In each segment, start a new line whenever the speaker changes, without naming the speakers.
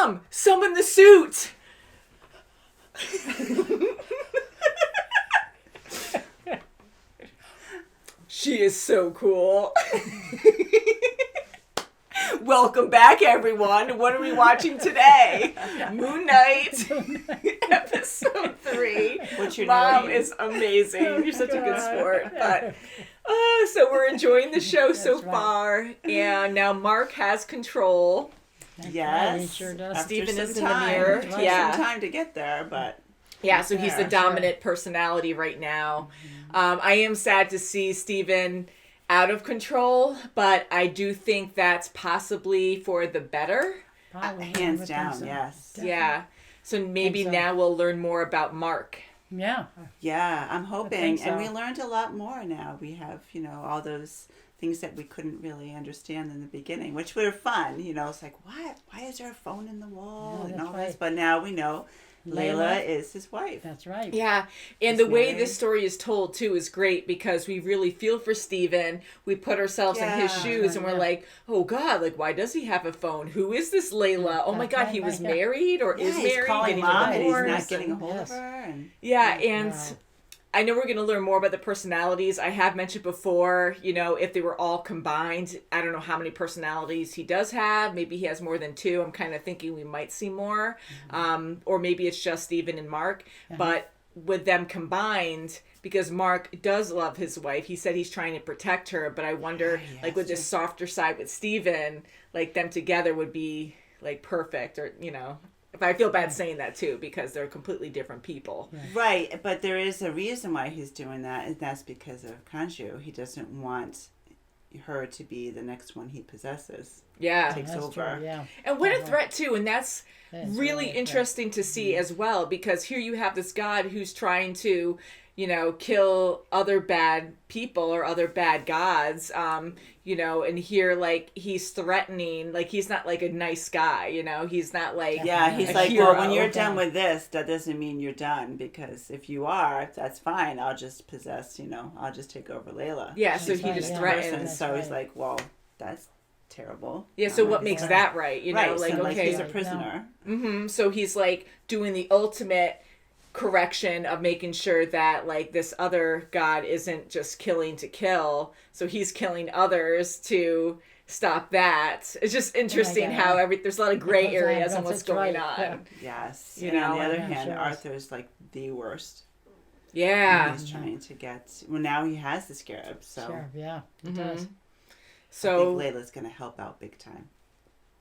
Mom, summon the suit! She is so cool. Welcome back, everyone. What are we watching today? Moon Knight, episode 3.
What's your
Mom
name?
is amazing. You're such a good sport. But so we're enjoying the show so far, and now Mark has control.
Yes.
He sure does.
After
Stephen
some
is in the
time.
mirror.
It took
Yeah.
some time to get there, but
Yeah, so he's the
there.
dominant personality right now. I am sad to see Steven out of control, but I do think that's possibly for the better.
Probably, I
hands
would
down,
think so.
yes.
Yeah. So maybe
Think so.
now we'll learn more about Mark.
Yeah.
Yeah, I'm hoping.
think so.
And we learned a lot more now. We have, all those things that we couldn't really understand in the beginning, which were fun. It's like, what? Why is there a phone in the wall?
Yeah,
and all
that's
this.
right.
But now we know Layla is his wife.
That's right.
Yeah, and
He's
the way
married.
this story is told too is great because we really feel for Steven. We put ourselves in his
Yeah.
shoes and we're
Yeah.
like, oh God, like why does he have a phone? Who is this Layla? Oh my
That's
God,
right,
he was
yeah.
married or is
He's
married,
calling
getting
mom and he's
divorced.
not getting a
and-
hold
Yes.
of her. And
Yeah, and
Wow.
I know we're going to learn more about the personalities. I have mentioned before, if they were all combined, I don't know how many personalities he does have. Maybe he has more than 2. I'm kind of thinking we might see more. Or maybe it's just Steven and Mark. But with them combined, because Mark does love his wife, he said he's trying to protect her. But I wonder, like with this softer side with Steven, like them together would be like perfect or, If I feel bad saying that too, because they're completely different people.
right, but there is a reason why he's doing that, and that's because of Kanju. He doesn't want her to be the next one he possesses.
Yeah.
Takes
That's
over.
true, yeah.
And what a threat too, and that's
That's
really
right,
interesting to see as well, because here you have this God who's trying to, kill other bad people or other bad gods, and here like he's threatening, like he's not like a nice guy, he's not like
Yeah, he's
a
like,
hero.
well, when you're done with this, that doesn't mean you're done, because if you are, that's fine. I'll just possess, I'll just take over Layla.
Yeah, so
That's
he
right,
just
yeah.
threatens.
That's
So he's
right.
like, well, that's terrible.
Yeah, so
I'm
what
not
makes
gonna-
that right?
right,
Like
so
okay,
he's a
Right,
prisoner.
So he's like doing the ultimate correction of making sure that like this other god isn't just killing to kill. So he's killing others to stop that. It's just interesting
God.
how there's a lot of gray
That's
areas
right,
on what's
that's
going
right,
on.
Yes.
You
And on
know,
the other
yeah,
hand,
sure is.
Arthur's like the worst.
Yeah.
He's trying to get, well, now he has the scarab, so
Sure, yeah. It
Mm-hmm.
does.
So
I think Layla's going to help out big time.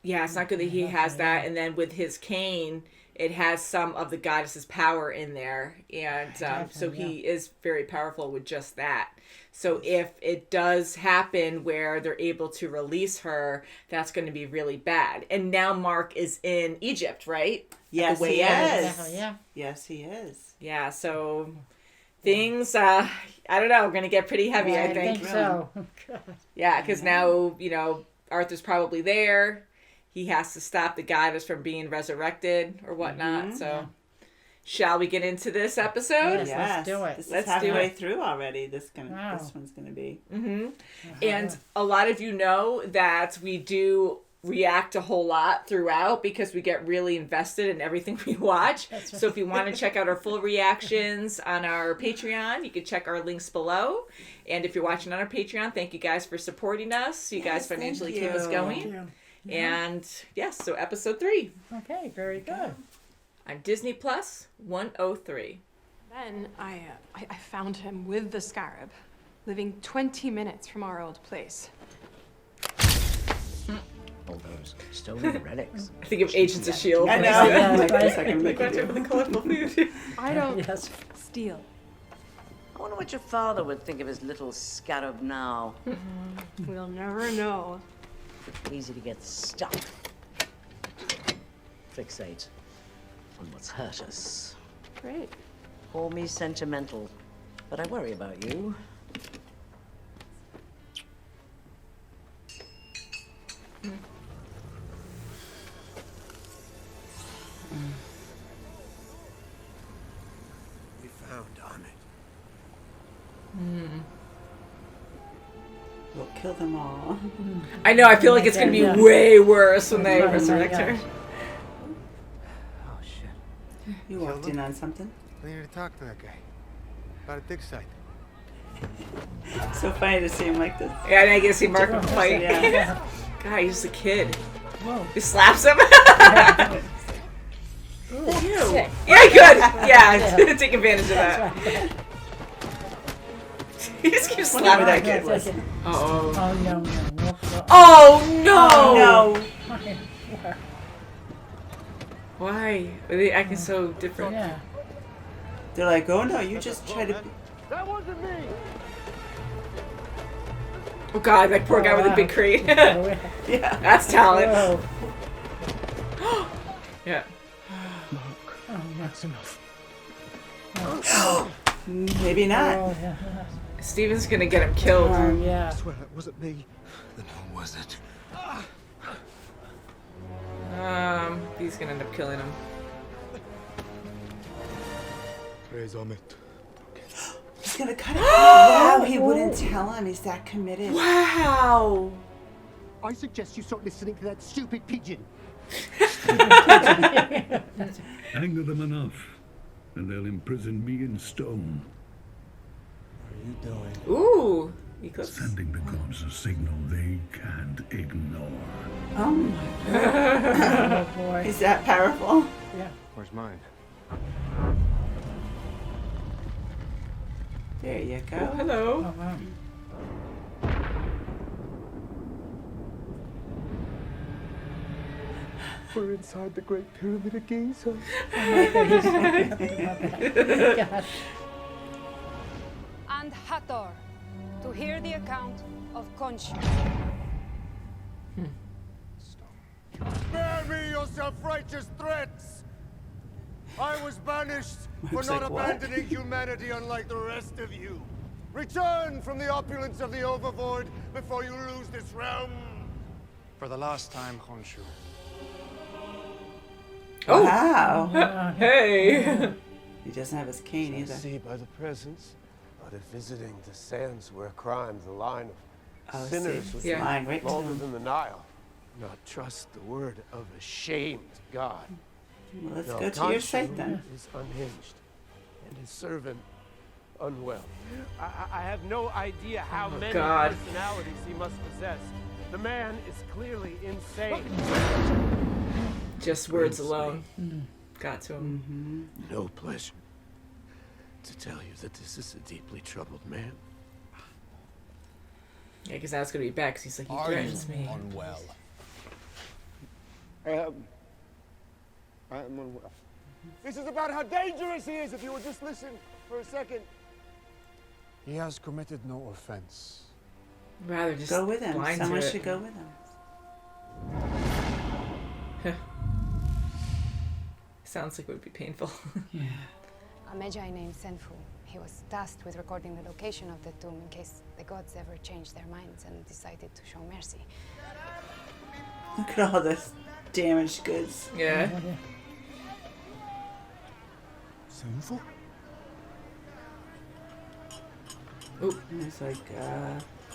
yeah, it's not good that he has that. And then with his cane, it has some of the goddess's power in there. And so
Definitely,
he is very powerful with just that. So if it does happen where they're able to release her, that's going to be really bad. And now Mark is in Egypt, right?
Yes,
way
he
out.
is.
Exactly, yeah.
Yes, he is.
Yeah, so things, I don't know, are going to get pretty heavy,
Yeah,
I think.
so.
Yeah, because now, Arthur's probably there. He has to stop the goddess from being resurrected or whatnot. So, shall we get into this episode?
Yes. Let's do it.
This
Let's
is
do
halfway
it.
through already. This
Wow.
one's gonna be.
And a lot of you know that we do react a whole lot throughout because we get really invested in everything we watch. So if you want to check out our full reactions on our Patreon, you can check our links below. And if you're watching on our Patreon, thank you guys for supporting us. You guys
Yes, thank
financially keep us
you.
going. And yes, so episode 3
Okay, very good.
on Disney Plus 103.
Then I found him with the scarab, living 20 minutes from our old place.
All those stolen relics.
I think of Agents of S.H.I.E.L.D.
I
when
know.
I said,
Yeah,
Like
right.
the second
like, watch out for the colorful food.
I don't
Yes.
steal.
I wonder what your father would think of his little scarab now.
We'll never know.
Easy to get stuck. Fixate on what's hurt us.
Great.
Call me sentimental, but I worry about you.
We found Ahmed.
We'll kill them all.
I know, I feel like it's going to be
Yeah.
way worse when they
Right,
resurrect
yeah.
her.
You walked in on something.
I need to talk to that guy. About a dig site.
So funny to see him like this.
Yeah, and I guess he Mark him fight.
Yeah.
God, he's a kid.
Whoa.
He slaps him.
Ooh,
Ew.
sick.
Yeah, good. Yeah, take advantage of that. He just keeps
Wonder where
slapping
that
that
kid was.
Uh-oh.
Oh, no, no, no.
Oh, no!
Oh, no.
Why? Are they acting so different?
Yeah.
They're like, oh no, you just try to.
That wasn't me!
Oh, God, that poor guy with the big crate.
Oh,
Yeah.
That's talent.
whoa.
Yeah.
Oh,
That's enough.
Maybe not.
Oh, yeah.
Steven's gonna get him killed.
Oh, yeah.
I swear that wasn't me. Then who was it?
He's gonna end up killing him.
Praise Amit.
He's gonna cut it. Wow, he wouldn't tell him. He's that committed.
Wow.
I suggest you start listening to that stupid pigeon.
Anger them enough, and they'll imprison me in stone.
What are you doing?
Ooh. Eclipse.
Sending the gods a signal they can't ignore.
Oh my
Oh, boy.
He's that powerful.
Yeah.
Where's mine?
There you
Oh,
go.
hello.
Oh, wow.
We're inside the Great Pyramid of Giza.
Oh, my goodness. Gosh.
And Hathor, to hear the account of Khonshu.
Spare me your self-righteous threats! I was banished for
Looks
not
like what?
abandoning humanity unlike the rest of you. Return from the opulence of the Overvoid before you lose this realm. For the last time, Khonshu.
Oh.
Wow.
Hey.
He doesn't have his cane either.
See by the presence, but if visiting the sands were a crime, the line of
Oh,
sinners
see,
would
he's
Yeah.
lying right
be
to
longer
him.
than the Nile. Not trust the word of a shamed God.
Well, let's
No,
go to your
Khonshu
site then.
is unhinged, and his servant unwell. I have no idea how many
God.
personalities he must possess. The man is clearly insane.
Just words alone. Got to him.
No pleasure to tell you that this is a deeply troubled man.
Yeah, because that's gonna be bad. Because he's like, he threatens me.
Unwell.
I'm unwell. This is about how dangerous he is, if you would just listen for a second.
He has committed no offense.
Rather just
Go with him.
blind
Someone
to it.
should go with him.
Sounds like it would be painful.
A Magi named Senfu. He was tasked with recording the location of the tomb in case the gods ever changed their minds and decided to show mercy.
Look at all this damaged goods.
Yeah.
Sinful?
And it's like,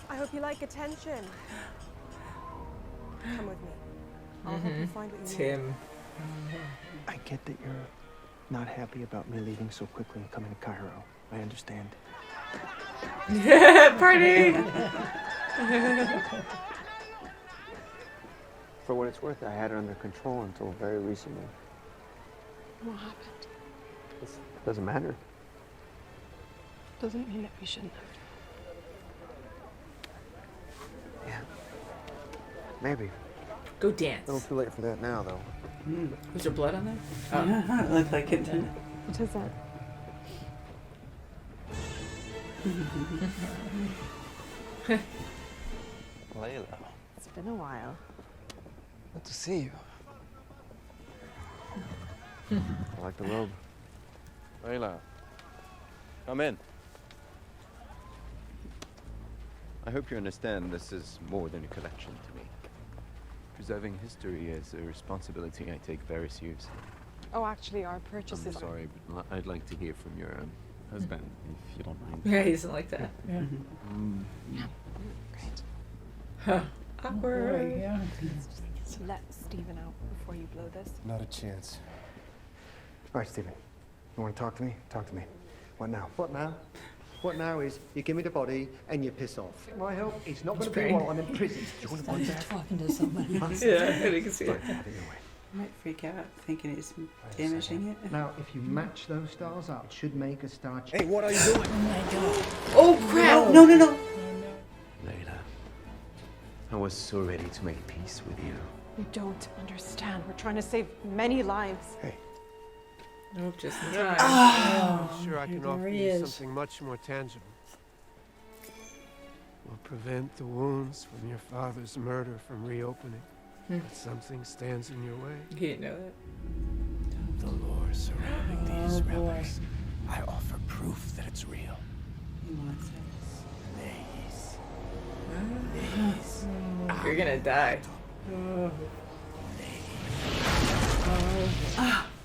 I hope you like attention. Come with me. I'll help you find what you need.
Tim.
I get that you're not happy about me leaving so quickly and coming to Cairo. I understand.
Party!
For what it's worth, I had it under control until very recently.
What happened?
It doesn't matter.
Doesn't mean that we shouldn't have.
Yeah. Maybe.
Go dance.
A little too late for that now, though.
Was there blood on there? Oh.
it looked like it didn't.
What is that?
Layla.
It's been a while.
Good to see you. I like the robe.
Layla, come in. I hope you understand this is more than a collection to me. Preserving history is a responsibility I take very seriously.
Oh, actually, our purchases.
I'm sorry, but I'd like to hear from your husband, if you don't mind.
Yeah, he doesn't like that.
Yeah.
Great.
Huh. Awkward.
Yeah.
Let Stephen out before you blow this.
Not a chance.
All right, Stephen. You want to talk to me? Talk to me. What now?
What now? What now is you give me the body and you piss off.
My help.
It's not going to be while I'm in prison. Do you want to find out?
Talking to somebody.
Yeah, you can see it.
I might freak out thinking he's damaging it.
Now, if you match those stars up, it should make a star.
Hey, what are you doing?
Oh my God.
Oh crap!
No.
Layla, I was so ready to make peace with you.
You don't understand. We're trying to save many lives.
Hey.
Nope, just in time.
I'm sure I can
there
offer
he
you
is.
something much more tangible. We'll prevent the wounds from your father's murder from reopening. But something stands in your way.
You didn't know that.
The lore surrounding these
boy.
relics. I offer proof that it's real.
He wants it.
You're gonna die.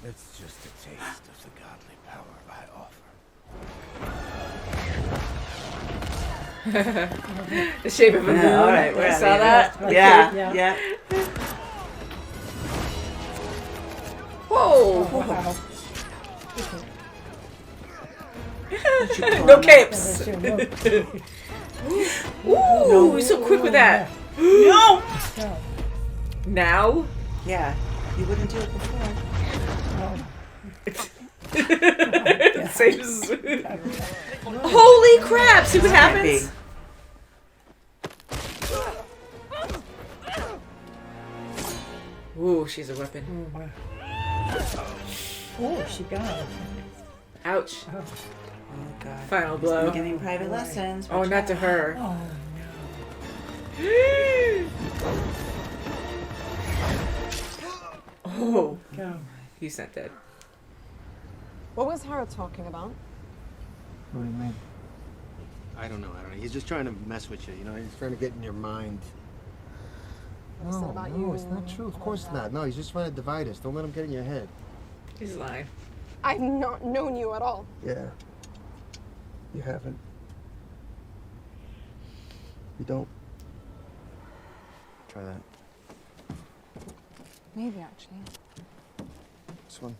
It's just a taste of the godly power I offer.
The shape of a moon.
All right,
I saw that.
Yeah.
Whoa!
Wow.
No capes. Ooh, he's so quick with that.
No.
No.
Now?
Yeah. You wouldn't do it before.
Saves. Holy crap! See what
Happy.
happens? Ooh, she's a weapon.
Oh, wow. Oh, she got it.
Ouch.
Oh God.
Final
He's been
blow.
getting private lessons.
Oh, not to her.
Oh,
Oh,
no.
he's not dead.
What was Harold talking about?
What do you mean?
I don't know. He's just trying to mess with you, you know? He's trying to get in your mind.
He said about you.
It's not true. Of course not. No, he's just trying to divide us. Don't let him get in your head.
He's lying.
I've not known you at all.
Yeah. You haven't. You don't. Try that.
Maybe, actually.
This one.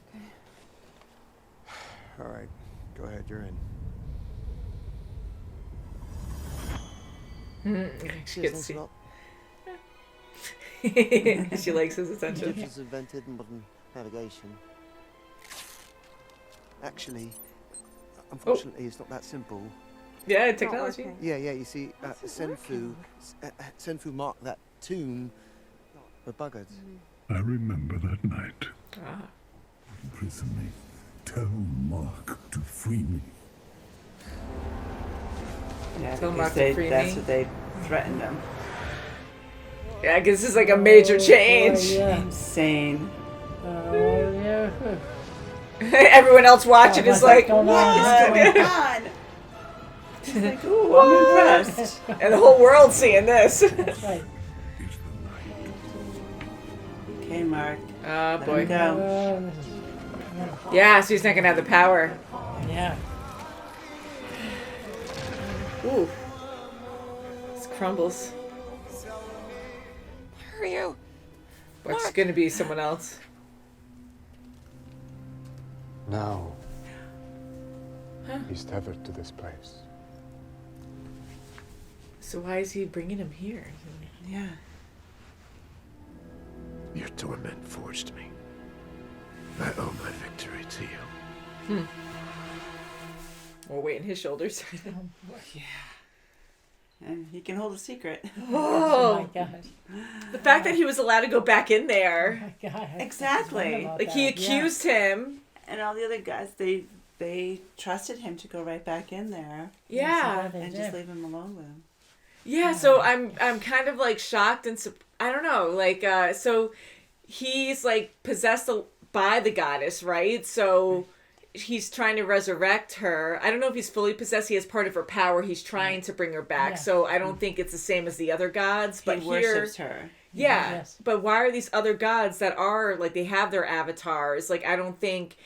All right. Go ahead. You're in.
She gets
Thanks a lot.
She likes his attention.
Egyptians invented modern navigation. Actually, unfortunately, it's not that simple.
Yeah, technology.
okay.
Yeah, you see, Senfu marked that tomb. We're buggered.
I remember that night.
Ah.
Imprison me. Tell Mark to free me.
Yeah,
Tell
because
Mark to free
that's
me.
what they threatened him.
Yeah, because this is like a major change.
Oh, yeah.
Insane.
Oh, yeah.
Everyone else watching is like,
going
What
on?
is going on? He's like, ooh, I'm impressed.
and the whole world's seeing this.
That's right.
Okay, Mark.
Oh
Let
boy.
him go.
Yeah, so he's not gonna have the power.
Yeah.
Ooh. This crumbles.
Where are you?
Or it's gonna be someone else.
Now,
Huh?
he's tethered to this place.
So why is he bringing him here?
Yeah.
Your torment forged me. I owe my victory to you.
More weight in his shoulders.
And he can hold a secret.
Oh my God.
The fact that he was allowed to go back in there.
Oh my God.
Exactly.
Like he accused him.
And all the other guys, they trusted him to go right back in there.
Yeah.
And just leave him alone with him.
Yeah, so I'm kind of like shocked and I don't know, like so he's like possessed by the goddess, right? So he's trying to resurrect her. I don't know if he's fully possessed. He has part of her power. He's trying to bring her back.
Yeah.
So I don't think it's the same as the other gods. But
He
here,
worships her.
yeah.
Yes.
But why are these other gods that are like they have their avatars? Like I don't think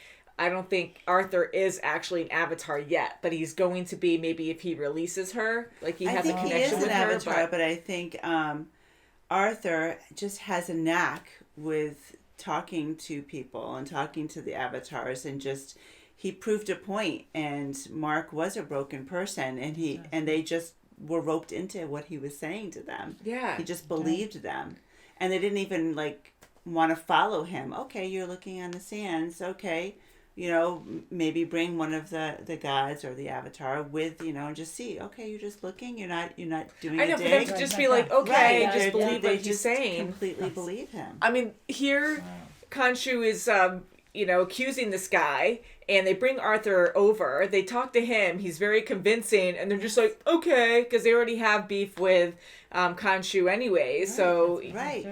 Arthur is actually an avatar yet, but he's going to be maybe if he releases her. Like he has a connection
he is
with
an
her.
avatar, but I think Arthur just has a knack with talking to people and talking to the avatars, and just he proved a point. And Mark was a broken person, and they just were roped into what he was saying to them.
Yeah,
he just believed them, and they didn't even like want to follow him. Okay, you're looking on the sands. Okay. Maybe bring one of the gods or the avatar with, and just see. Okay, you're just looking. You're not doing.
I know, for them to just be like, okay, just believe what he's saying.
Completely believe him.
I mean, here, Khonshu is, accusing this guy, and they bring Arthur over. They talk to him. He's very convincing, and they're just like, okay, because they already have beef with Khonshu anyway. So
right,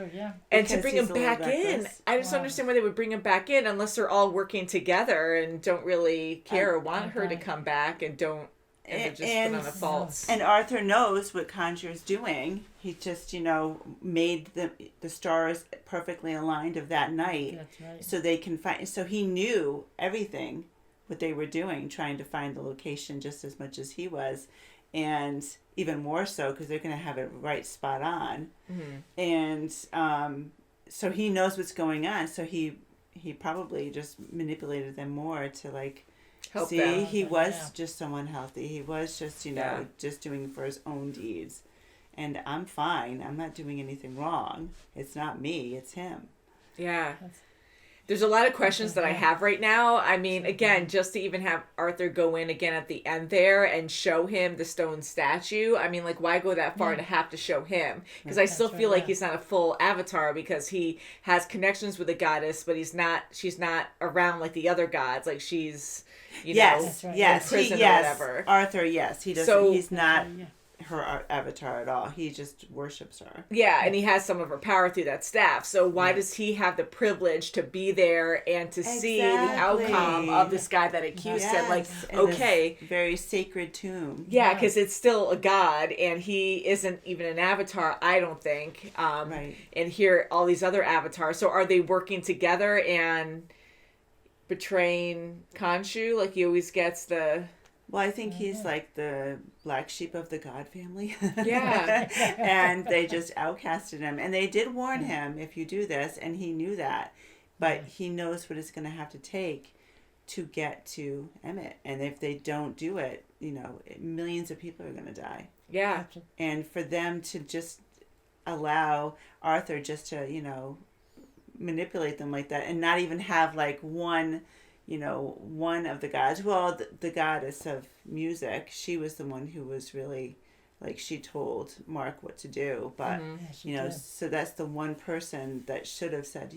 and to bring him back in, I just don't understand why they would bring him back in unless they're all working together and don't really care or want her to come back and don't. And they're just put on a false.
And Arthur knows what Khonshu's doing. He just, made the stars perfectly aligned of that night.
That's right.
So they can find. So he knew everything, what they were doing, trying to find the location just as much as he was, and even more so because they're going to have it right spot on. Mm-hmm. And so he knows what's going on. So he probably just manipulated them more to like.
Help
See,
them.
he was just so unhealthy. He was just, just doing it for his own deeds. And I'm fine. I'm not doing anything wrong. It's not me. It's him.
Yeah. There's a lot of questions that I have right now. I mean, again, just to even have Arthur go in again at the end there and show him the stone statue. I mean, like, why go that far to have to show him? Because I still feel like he's not a full avatar because he has connections with the goddess, but she's not around like the other gods. Like she's, in prison or whatever.
Arthur, yes. He doesn't, he's not her avatar at all. He just worships her.
Yeah, and he has some of her power through that staff. So why does he have the privilege to be there and to see the outcome of this guy that accused him? Like, okay.
Very sacred tomb.
Yeah, because it's still a god, and he isn't even an avatar, I don't think.
Right.
And here, all these other avatars. So are they working together and betraying Khonshu? Like, he always gets the...
Well, I think he's like the black sheep of the god family.
Yeah.
And they just outcasted him. And they did warn him, if you do this, and he knew that. But he knows what it's going to have to take to get to Emmett. And if they don't do it, millions of people are going to die.
Yeah.
And for them to just allow Arthur just to, manipulate them like that and not even have like one of the gods. Well, the goddess of music, she was the one who was really, like, she told Mark what to do. But, so that's the one person that should have said,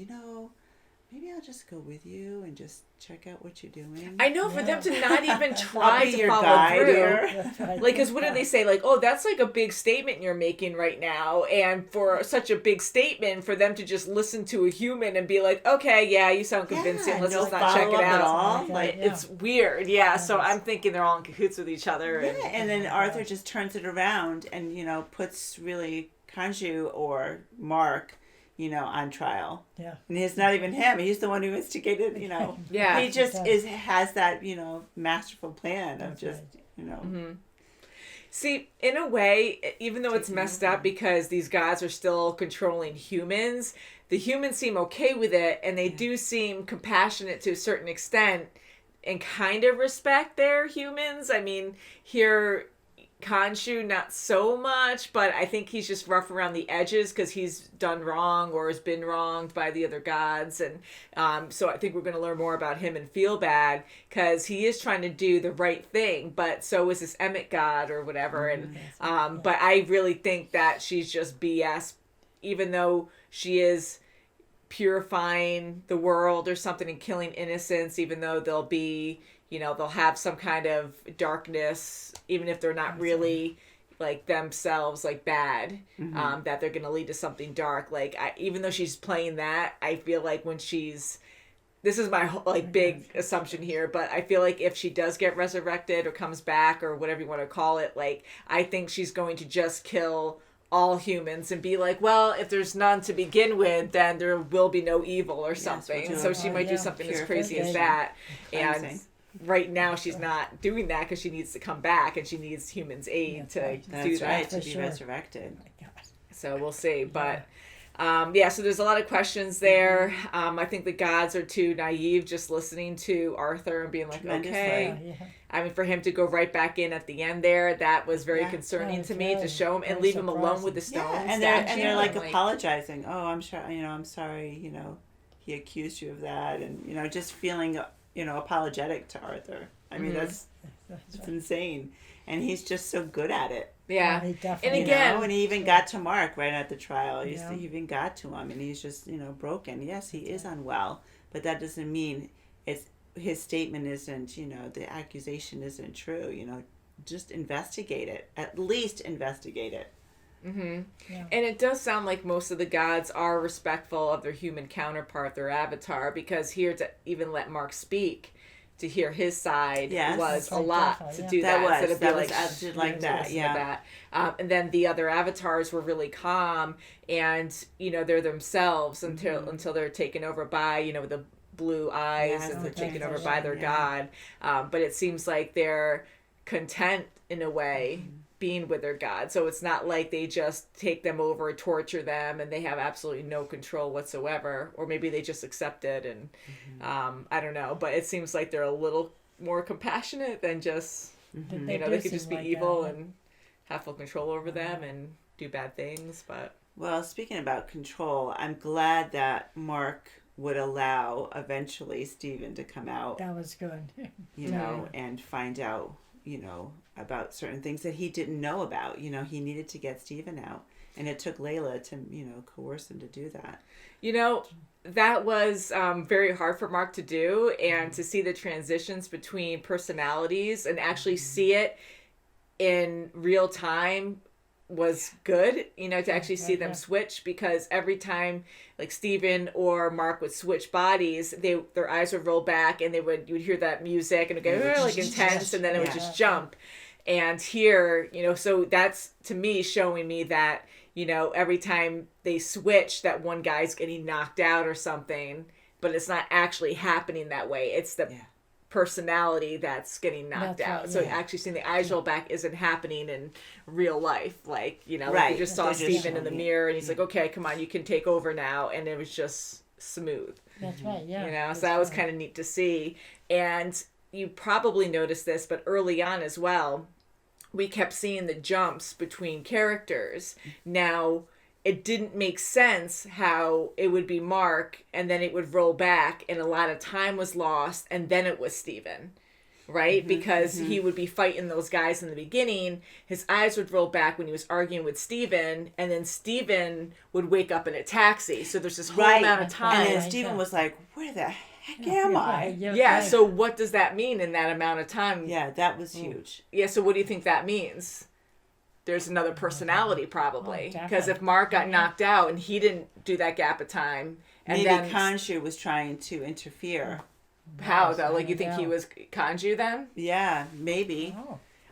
maybe I'll just go with you and just check out what you're doing.
I know, for them to not even try to follow through. Like, because what do they say? Like, oh, that's like a big statement you're making right now. And for such a big statement, for them to just listen to a human and be like, okay, yeah, you sound convincing. Let's just not check it out.
At all.
Like, it's weird. Yeah, so I'm thinking they're all in cahoots with each other.
Yeah, and then Arthur just turns it around and, puts really Khonshu or Mark on trial.
Yeah.
And it's not even him. He's the one who instigated,
Yeah.
He just has that, masterful plan of just,
Mm-hmm. See, in a way, even though it's messed up because these gods are still controlling humans, the humans seem okay with it, and they do seem compassionate to a certain extent and kind of respect their humans. I mean, here... Khonshu, not so much, but I think he's just rough around the edges because he's done wrong or has been wronged by the other gods. And so I think we're going to learn more about him and feel bad because he is trying to do the right thing, but so is this Emmett god or whatever. And but I really think that she's just BS, even though she is purifying the world or something and killing innocents, even though they'll be... they'll have some kind of darkness, even if they're not really like themselves, like bad, that they're going to lead to something dark. Like, even though she's playing that, I feel like when this is my big assumption here, but I feel like if she does get resurrected or comes back or whatever you want to call it, like, I think she's going to just kill all humans and be like, well, if there's none to begin with, then there will be no evil or something. So she might do something as crazy as that. And right now she's not doing that because she needs to come back and she needs humans' aid to do that.
To be resurrected.
So we'll see. But So there's a lot of questions there. I think the gods are too naive just listening to Arthur and being like, okay. I mean, for him to go right back in at the end there, that was very concerning to me, to show him and leave him alone with the stone
and
statue.
they're like apologizing. Oh, I'm sure, I'm sorry, he accused you of that, and, just feeling, apologetic to Arthur. I mean, that's insane. And he's just so good at it.
Yeah.
And again, and he even got to Mark right at the trial. He even got to him, and he's just, broken. Yes, he is unwell, but that doesn't mean his statement isn't, the accusation isn't true. Just investigate it. At least investigate it.
And it does sound like most of the gods are respectful of their human counterpart, their avatar, because here to even let Mark speak, to hear his side was a lot to do that.
That was acted like that,
and then the other avatars were really calm, and they're themselves until they're taken over by the blue eyes, and they're taken over by their god. But it seems like they're content in a way being with their god, so it's not like they just take them over, torture them, and they have absolutely no control whatsoever, or maybe they just accept it, and I don't know, but it seems like they're a little more compassionate than just they could just be evil and have full control over them and do bad things. But
well, speaking about control, I'm glad that Mark would allow eventually Stephen to come out.
That was good.
And find out about certain things that he didn't know about. He needed to get Stephen out, and it took Layla to coerce him to do that.
That was very hard for Mark to do, and to see the transitions between personalities and actually see it in real time was good, to actually see them switch, because every time like Stephen or Mark would switch bodies, their eyes would roll back, and you would hear that music and it would go like intense, and then it would just jump. And here, so that's to me showing me that, every time they switch, that one guy's getting knocked out or something, but it's not actually happening that way. It's the personality that's getting knocked out. So actually seeing the eyes roll back isn't happening in real life. Like, like you just saw Stephen in the mirror, and he's like, okay, come on, you can take over now. And it was just smooth.
That's right,
so that was kind of neat to see. And you probably noticed this, but early on as well, we kept seeing the jumps between characters. Now, it didn't make sense how it would be Mark, and then it would roll back, and a lot of time was lost, and then it was Stephen, right? Because he would be fighting those guys in the beginning, his eyes would roll back when he was arguing with Stephen, and then Stephen would wake up in a taxi. So there's this whole amount of time.
And then Stephen was like, where the heck am I?
So what does that mean in that amount of time?
Yeah, that was huge.
Yeah, so what do you think that means? There's another personality probably, because if Mark got knocked out and he didn't do that gap of time, and
maybe
then
Khonshu was trying to interfere.
How though? Like you think he was Khonshu then?
Yeah, maybe.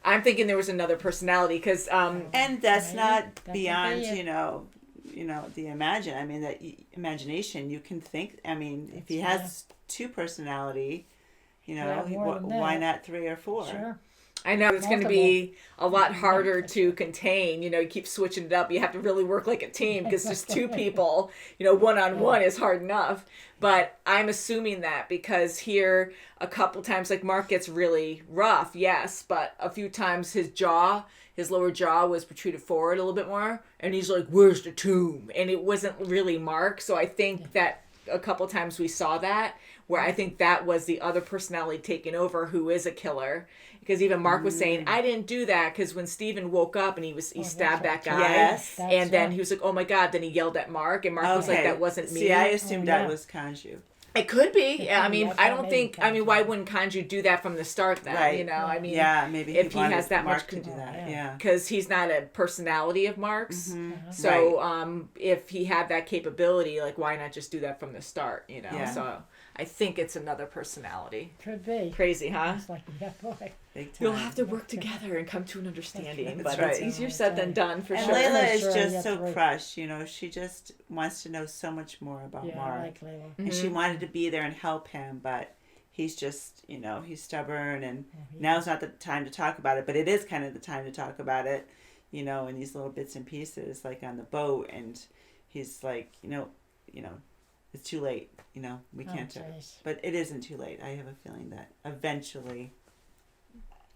I'm thinking there was another personality, because
and that's not beyond the imagination. You can think. I mean, if he has two personality, why not 3 or 4?
Sure.
I know it's going to be a lot harder to contain. You keep switching it up. You have to really work like a team, because just 2 people, one-on-one is hard enough. But I'm assuming that because here a couple times, like Mark gets really rough, yes, but a few times his lower jaw was protruded forward a little bit more, and he's like, where's the tomb? And it wasn't really Mark. So I think that a couple times we saw that, where I think that was the other personality taking over, who is a killer. Because even Mark was saying, I didn't do that, because when Stephen woke up and he stabbed that guy, and then he was like, oh my God, then he yelled at Mark, and Mark was like, that wasn't me.
See, I assumed that was Khonshu.
It could be. I mean, I don't think, why wouldn't Khonshu do that from the start then?
Right. Maybe
if he has that
Mark
much
to do that.
Because he's not a personality of Mark's. So if he had that capability, like, why not just do that from the start, So I think it's another personality.
Could be.
Crazy, huh?
It's like, boy.
You'll have to work together and come to an understanding. But it's easier said than done, for sure.
And Layla is just so crushed, she just wants to know so much more about Mark.
I like Layla.
And she wanted to be there and help him, but he's just, he's stubborn, and now's not the time to talk about it, but it is kind of the time to talk about it, in these little bits and pieces, like on the boat, and he's like, it's too late. We can't do it. But it isn't too late. I have a feeling that eventually,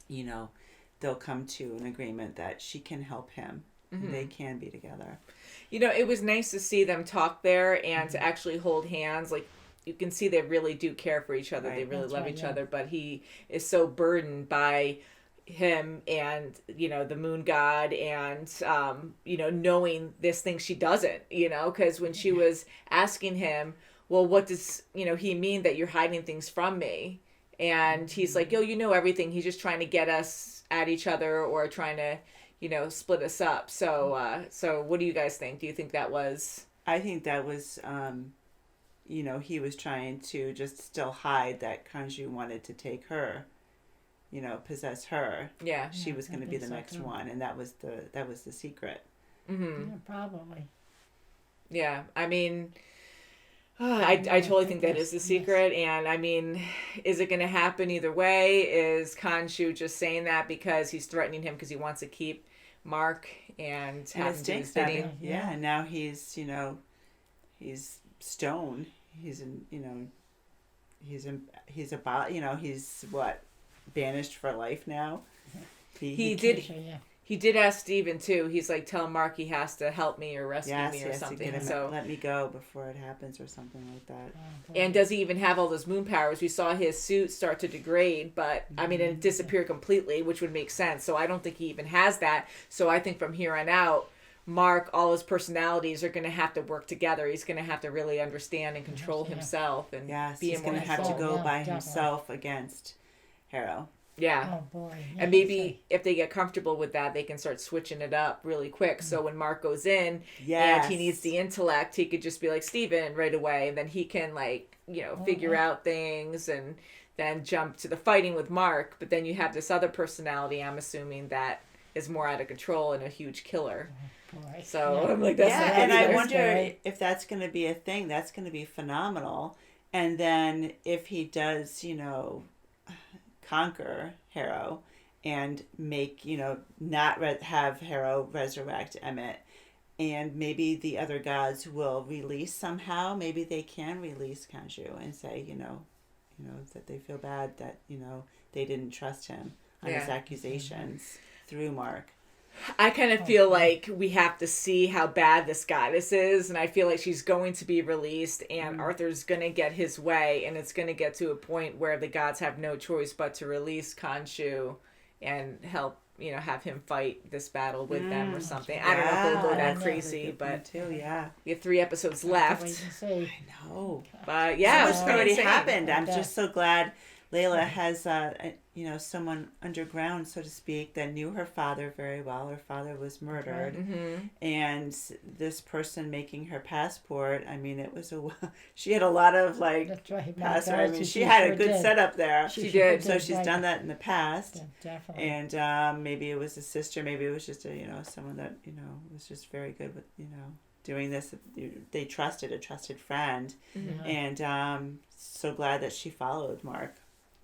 they'll come to an agreement that she can help him. Mm-hmm. They can be together.
It was nice to see them talk there and to actually hold hands. Like, you can see they really do care for each other. Right. They really love each other. But he is so burdened by him and, the moon god and, knowing this thing she doesn't, because when she was asking him, well, what does, he mean that you're hiding things from me? And he's like, you know everything. He's just trying to get us at each other or trying to, split us up. So what do you guys think? Do you think that was...
I think that was, he was trying to just still hide that Khonshu wanted to take her, possess her.
Yeah.
She was going to be the next one. And that was the secret.
Mm-hmm.
Yeah, probably.
Yeah. I mean... I totally think that is the secret, and I mean, is it going to happen either way? Is Khonshu just saying that because he's threatening him because he wants to keep Mark and have him do his bidding?
Yeah, and now he's he's stoned. He's banished for life now.
He did ask Steven too. He's like, tell Mark he has to help me or rescue me or something.
So let me go before it happens or something like that.
And does he even have all those moon powers? We saw his suit start to degrade, but I mean, it disappeared completely, which would make sense. So I don't think he even has that. So I think from here on out, Mark, all his personalities are going to have to work together. He's going to have to really understand and control himself and be
he's going to have to go by himself against Harrow.
Yeah.
Oh boy. Yeah,
and maybe if they get comfortable with that, they can start switching it up really quick. So when Mark goes in and he needs the intellect, he could just be like Steven right away. And then he can figure out things and then jump to the fighting with Mark. But then you have this other personality, I'm assuming, that is more out of control and a huge killer.
Boy.
So I'm like, that's not
and I wonder if that's going to be a thing. That's going to be phenomenal. And then if he does, conquer Harrow and make, not have Harrow resurrect Emmett, and maybe the other gods will release somehow. Maybe they can release Khonshu and say, that they feel bad that, they didn't trust him on his accusations through Mark.
I kind of feel like we have to see how bad this goddess is, and I feel like she's going to be released, and Arthur's going to get his way, and it's going to get to a point where the gods have no choice but to release Khonshu and help, have him fight this battle with them or something. I don't know if they'll go that crazy, but we have 3 episodes left.
I know.
But yeah,
it's already happened. I'm just so glad Layla has, someone underground, so to speak, that knew her father very well. Her father was murdered.
Mm-hmm.
And this person making her passport, I mean, she had a lot of, passport. I mean, she had a good setup there.
She did.
So she's done that in the past.
Yeah, definitely.
And maybe it was a sister, maybe it was just someone that, was just very good with, doing this. They trusted a trusted friend.
Mm-hmm.
And so glad that she followed Mark.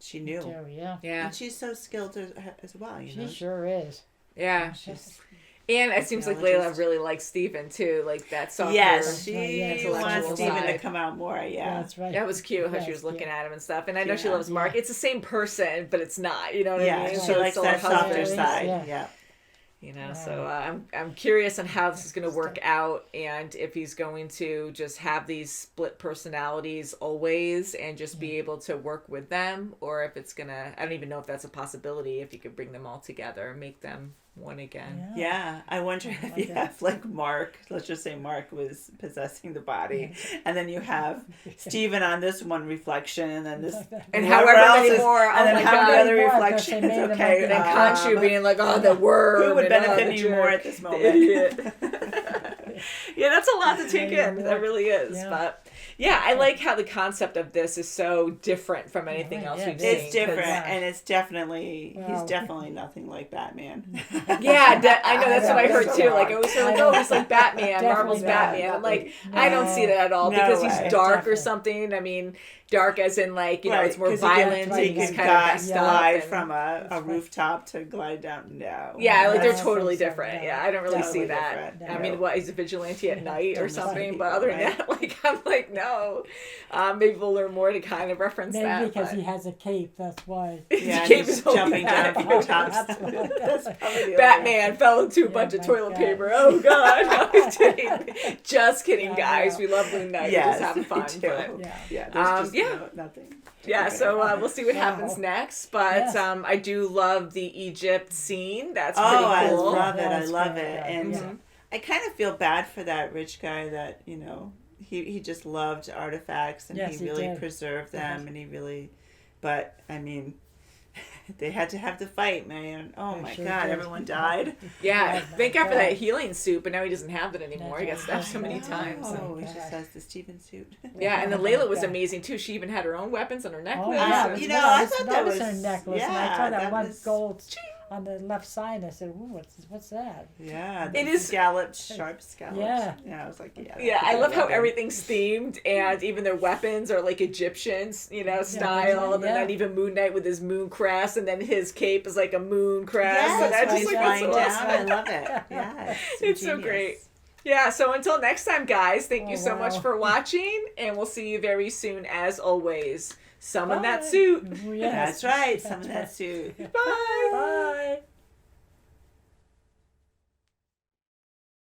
She knew.
Yeah.
And she's so skilled as well,
She sure is.
Yeah. And it seems like Layla really likes Steven too, like that softer.
Yes, she wants Steven to come out more,
That's right.
That was cute how she was looking at him and stuff. And I know she loves Mark. It's the same person, but it's not, you know what I mean?
She likes that softer side. Yeah.
So I'm curious on how this is going to work out, and if he's going to just have these split personalities always and just be able to work with them, or if it's going to, I don't even know if that's a possibility, if you could bring them all together and make them one again.
Yeah, I wonder if you have Mark, let's just say Mark was possessing the body, and then you have Steven on this one reflection, and then this,
and however many more,
and then how many other reflections, okay.
And then Khonshu being like, the worm.
Who would benefit you more at this moment?
Yeah, that's a lot to take in. That really is. Yeah. But Yeah, I like how the concept of this is so different from anything else we've seen.
It's different, and it's definitely he's definitely nothing like Batman.
Yeah, I know that's what I heard too. Like I always hear like, oh, he's like Batman, Marvel's Batman. I'm like, I don't see that at all because he's dark or something. I mean, dark as in like it's more violent.
He
he's
can
kind of
glide from a rooftop to glide down. No.
Yeah, like they're totally different. Yeah, I don't really see that.
Different.
I mean, what, he's a vigilante at night or something? But other than that, like I'm like, no. Maybe we'll learn more to kind of reference that.
Maybe because he has a cape, that's why.
Yeah,
the cape is
jumping down from the tops.
Batman fell into a bunch of toilet paper. Oh God! No, he's kidding. Just kidding, guys. We love Moon Knight. We're just having fun. But,
there's just nothing.
Yeah, so we'll see what happens next. But I do love the Egypt scene. That's pretty cool.
I love it. I love it. And I kind of feel bad for that rich guy that, he just loved artifacts and he really preserved them and he really, but I mean, they had to have the fight, man. Oh my God, everyone died.
Yeah, thank God for that healing suit, but now he doesn't have it anymore. He got stabbed so many times.
Oh, he just has the Steven suit.
Yeah, and the Layla was amazing too. She even had her own weapons on her necklace.
Oh, yeah,
I thought that was
her necklace. And I saw that one gold on the left side. I said, "Ooh, what's that?"
Yeah,
it is
sharp scallops.
Yeah,
I was like,
yeah. I love how everything's themed, and even their weapons are like Egyptians, style. And then even Moon Knight with his moon crest, and then his cape is like a moon crest.
Yes,
and
he's flying down. I love it. Yeah,
it's so great. Yeah, so until next time, guys, thank you so much for watching, and we'll see you very soon, as always. Summon that suit.
Yes. That's right. Summon that suit.
Bye.
Bye.